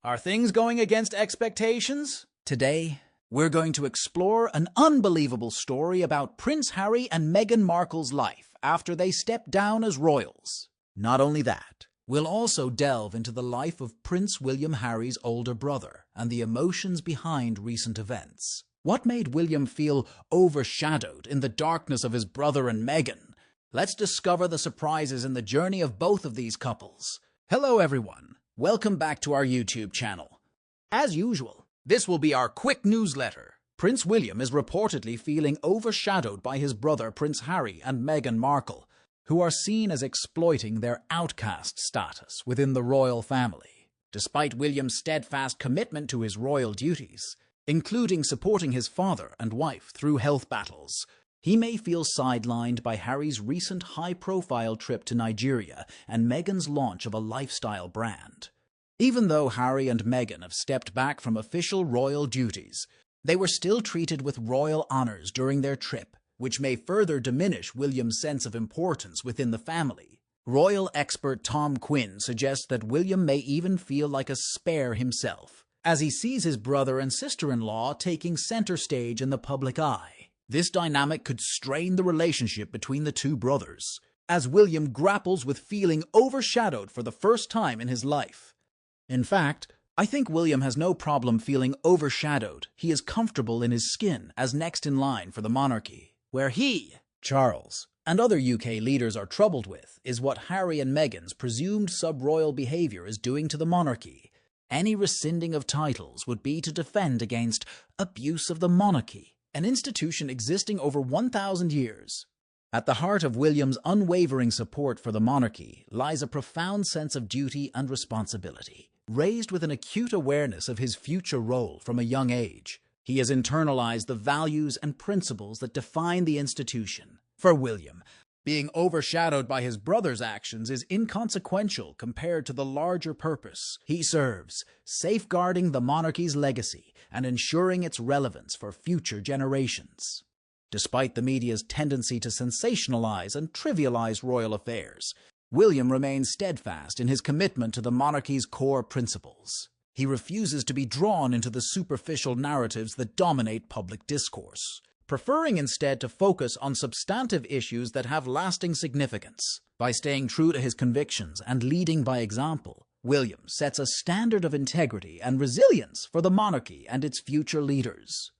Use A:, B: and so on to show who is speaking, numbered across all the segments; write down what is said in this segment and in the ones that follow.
A: Are things going against expectations? Today, we're going to explore an unbelievable story about Prince Harry and Meghan Markle's life after they stepped down as royals. Not only that, we'll also delve into the life of Prince William Harry's older brother and the emotions behind recent events. What made William feel overshadowed in the darkness of his brother and Meghan? Let's discover the surprises in the journey of both of these couples. Hello everyone, welcome back to our YouTube channel. As usual, this will be our quick newsletter. Prince William is reportedly feeling overshadowed by his brother Prince Harry and Meghan Markle, who are seen as exploiting their outcast status within the royal family. Despite William's steadfast commitment to his royal duties, including supporting his father and wife through health battles, he may feel sidelined by Harry's recent high-profile trip to Nigeria and Meghan's launch of a lifestyle brand. Even though Harry and Meghan have stepped back from official royal duties, they were still treated with royal honors during their trip, which may further diminish William's sense of importance within the family. Royal expert Tom Quinn suggests that William may even feel like a spare himself, as he sees his brother and sister-in-law taking center stage in the public eye. This dynamic could strain the relationship between the two brothers, as William grapples with feeling overshadowed for the first time in his life. In fact, I think William has no problem feeling overshadowed. He is comfortable in his skin as next in line for the monarchy. Where he, Charles, and other UK leaders are troubled with is what Harry and Meghan's presumed sub-royal behaviour is doing to the monarchy. Any rescinding of titles would be to defend against abuse of the monarchy, an institution existing over 1,000 years. At the heart of William's unwavering support for the monarchy lies a profound sense of duty and responsibility, raised with an acute awareness of his future role from a young age. He has internalized the values and principles that define the institution. For William, being overshadowed by his brother's actions is inconsequential compared to the larger purpose he serves, safeguarding the monarchy's legacy and ensuring its relevance for future generations. Despite the media's tendency to sensationalize and trivialize royal affairs, William remains steadfast in his commitment to the monarchy's core principles. He refuses to be drawn into the superficial narratives that dominate public discourse, preferring instead to focus on substantive issues that have lasting significance. By staying true to his convictions and leading by example, William sets a standard of integrity and resilience for the monarchy and its future leaders.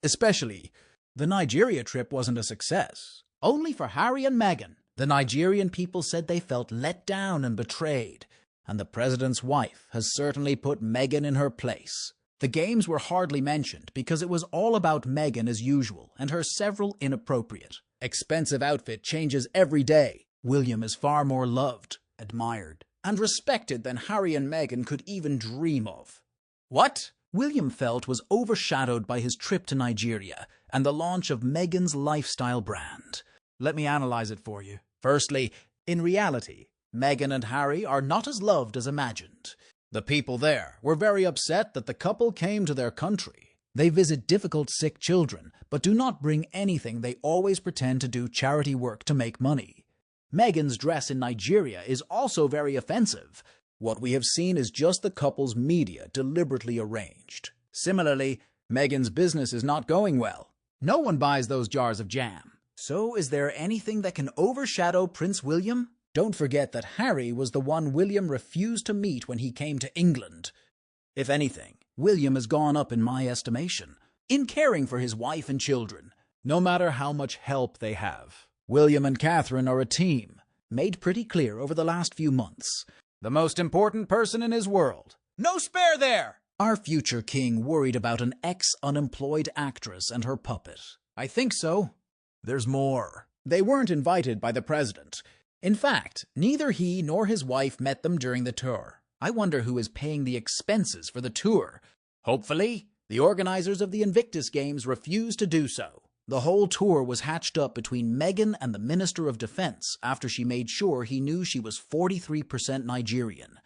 A: Especially, the Nigeria trip wasn't a success. Only for Harry and Meghan, the Nigerian people said they felt let down and betrayed, and the president's wife has certainly put Meghan in her place. The games were hardly mentioned because it was all about Meghan as usual and her several inappropriate, expensive outfit changes every day. William is far more loved, admired, and respected than Harry and Meghan could even dream of. What William felt was overshadowed by his trip to Nigeria and the launch of Meghan's lifestyle brand. Let me analyze it for you. Firstly, in reality, Meghan and Harry are not as loved as imagined. The people there were very upset that the couple came to their country. They visit difficult sick children, but do not bring anything. They always pretend to do charity work to make money. Meghan's dress in Nigeria is also very offensive. What we have seen is just the couple's media deliberately arranged. Similarly, Meghan's business is not going well. No one buys those jars of jam. So is there anything that can overshadow Prince William? Don't forget that Harry was the one William refused to meet when he came to England. If anything, William has gone up in my estimation, in caring for his wife and children, no matter how much help they have. William and Catherine are a team, made pretty clear over the last few months. The most important person in his world. No spare there! Our future king worried about an ex-unemployed actress and her puppet. I think so. There's more. They weren't invited by the president. In fact, neither he nor his wife met them during the tour. I wonder who is paying the expenses for the tour. Hopefully, the organizers of the Invictus Games refused to do so. The whole tour was hatched up between Meghan and the Minister of Defense after she made sure he knew she was 43% Nigerian.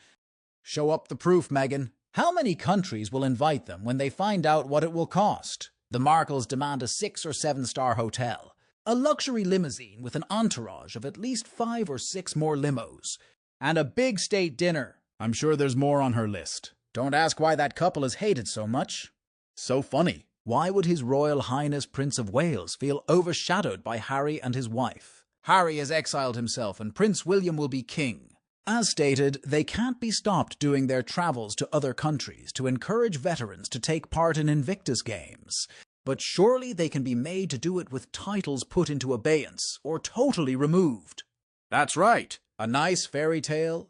A: Show up the proof, Meghan. How many countries will invite them when they find out what it will cost? The Markles demand a 6- or 7-star hotel, a luxury limousine with an entourage of at least 5 or 6 more limos, and a big state dinner. I'm sure there's more on her list. Don't ask why that couple is hated so much. So funny. Why would His Royal Highness Prince of Wales feel overshadowed by Harry and his wife? Harry has exiled himself and Prince William will be king. As stated, they can't be stopped doing their travels to other countries to encourage veterans to take part in Invictus Games. But surely they can be made to do it with titles put into abeyance or totally removed. That's right, a nice fairy tale.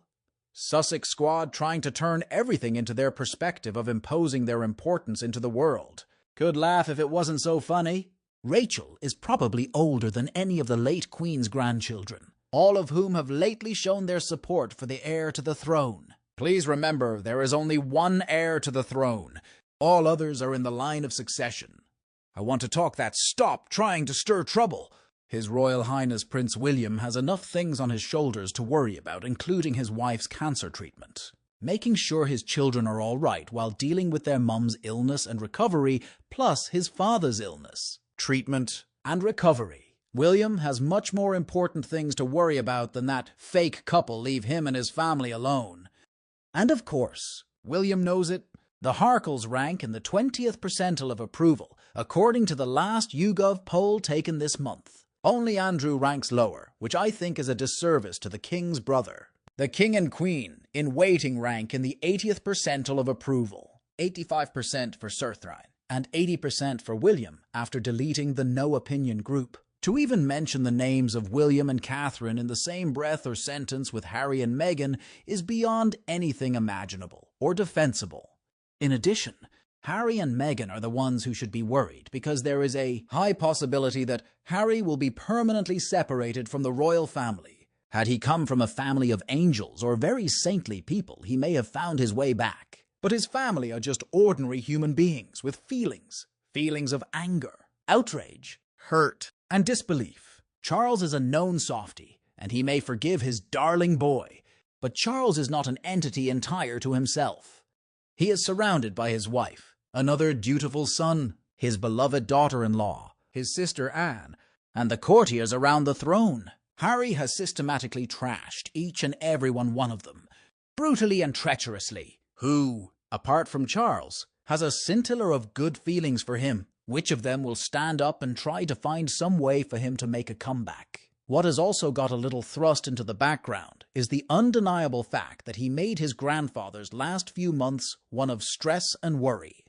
A: Sussex squad trying to turn everything into their perspective of imposing their importance into the world. Could laugh if it wasn't so funny. Rachel is probably older than any of the late Queen's grandchildren, all of whom have lately shown their support for the heir to the throne. Please remember, there is only one heir to the throne. All others are in the line of succession. I want to talk that stop trying to stir trouble. His Royal Highness Prince William has enough things on his shoulders to worry about, including his wife's cancer treatment. Making sure his children are all right while dealing with their mum's illness and recovery, plus his father's illness, treatment, and recovery. William has much more important things to worry about than that fake couple leave him and his family alone. And of course, William knows it. The Harkles rank in the 20th percentile of approval, according to the last YouGov poll taken this month. Only Andrew ranks lower, which I think is a disservice to the King's brother. The King and Queen, in waiting, rank in the 80th percentile of approval, 85% for Sir Thryne, and 80% for William after deleting the no-opinion group. To even mention the names of William and Catherine in the same breath or sentence with Harry and Meghan is beyond anything imaginable or defensible. In addition, Harry and Meghan are the ones who should be worried because there is a high possibility that Harry will be permanently separated from the royal family. Had he come from a family of angels or very saintly people, he may have found his way back. But his family are just ordinary human beings with feelings. Feelings of anger, outrage, hurt, and disbelief. Charles is a known softy, and he may forgive his darling boy. But Charles is not an entity entire to himself. He is surrounded by his wife, another dutiful son, his beloved daughter-in-law, his sister Anne, and the courtiers around the throne. Harry has systematically trashed each and every one of them, brutally and treacherously. Who, apart from Charles, has a scintilla of good feelings for him? Which of them will stand up and try to find some way for him to make a comeback? What has also got a little thrust into the background is the undeniable fact that he made his grandfather's last few months one of stress and worry.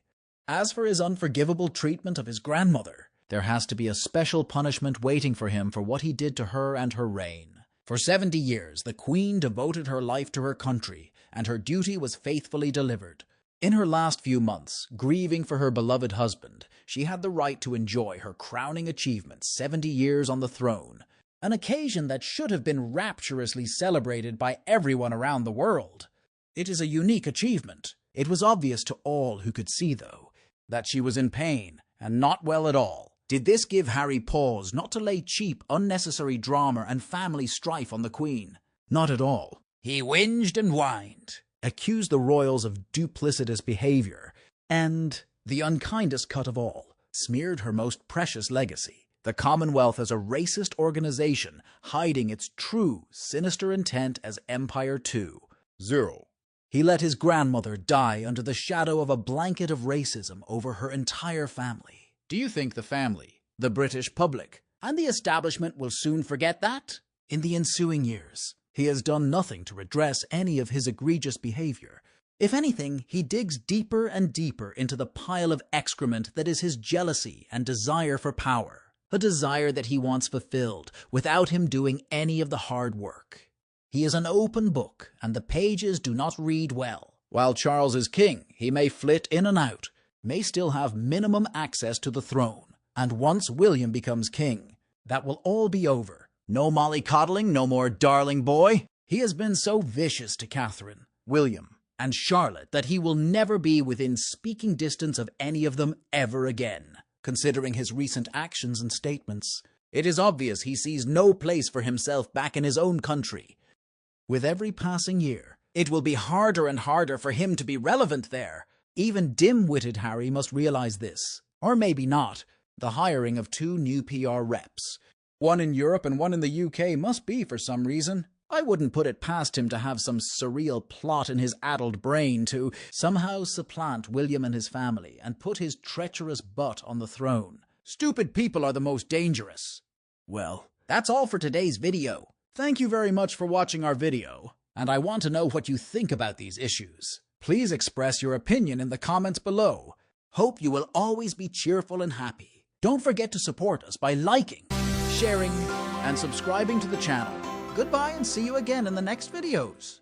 A: As for his unforgivable treatment of his grandmother, there has to be a special punishment waiting for him for what he did to her and her reign. For 70 years, the Queen devoted her life to her country, and her duty was faithfully delivered. In her last few months, grieving for her beloved husband, she had the right to enjoy her crowning achievement, 70 years on the throne, an occasion that should have been rapturously celebrated by everyone around the world. It is a unique achievement. It was obvious to all who could see, though, that she was in pain and not well at all. Did this give Harry pause not to lay cheap, unnecessary drama and family strife on the Queen? Not at all. He whinged and whined, accused the royals of duplicitous behavior, and, the unkindest cut of all, smeared her most precious legacy, the Commonwealth, as a racist organization hiding its true, sinister intent as Empire 2.0. He let his grandmother die under the shadow of a blanket of racism over her entire family. Do you think the family, the British public, and the establishment will soon forget that? In the ensuing years, he has done nothing to redress any of his egregious behavior. If anything, he digs deeper and deeper into the pile of excrement that is his jealousy and desire for power. A desire that he wants fulfilled without him doing any of the hard work. He is an open book, and the pages do not read well. While Charles is king, he may flit in and out, may still have minimum access to the throne. And once William becomes king, that will all be over. No mollycoddling, no more darling boy. He has been so vicious to Catherine, William, and Charlotte that he will never be within speaking distance of any of them ever again. Considering his recent actions and statements, it is obvious he sees no place for himself back in his own country. With every passing year, it will be harder and harder for him to be relevant there. Even dim-witted Harry must realize this. Or maybe not. The hiring of 2 new PR reps, one in Europe and one in the UK, must be for some reason. I wouldn't put it past him to have some surreal plot in his addled brain to somehow supplant William and his family and put his treacherous butt on the throne. Stupid people are the most dangerous. Well, that's all for today's video. Thank you very much for watching our video, and I want to know what you think about these issues. Please express your opinion in the comments below. Hope you will always be cheerful and happy. Don't forget to support us by liking, sharing, and subscribing to the channel. Goodbye and see you again in the next videos.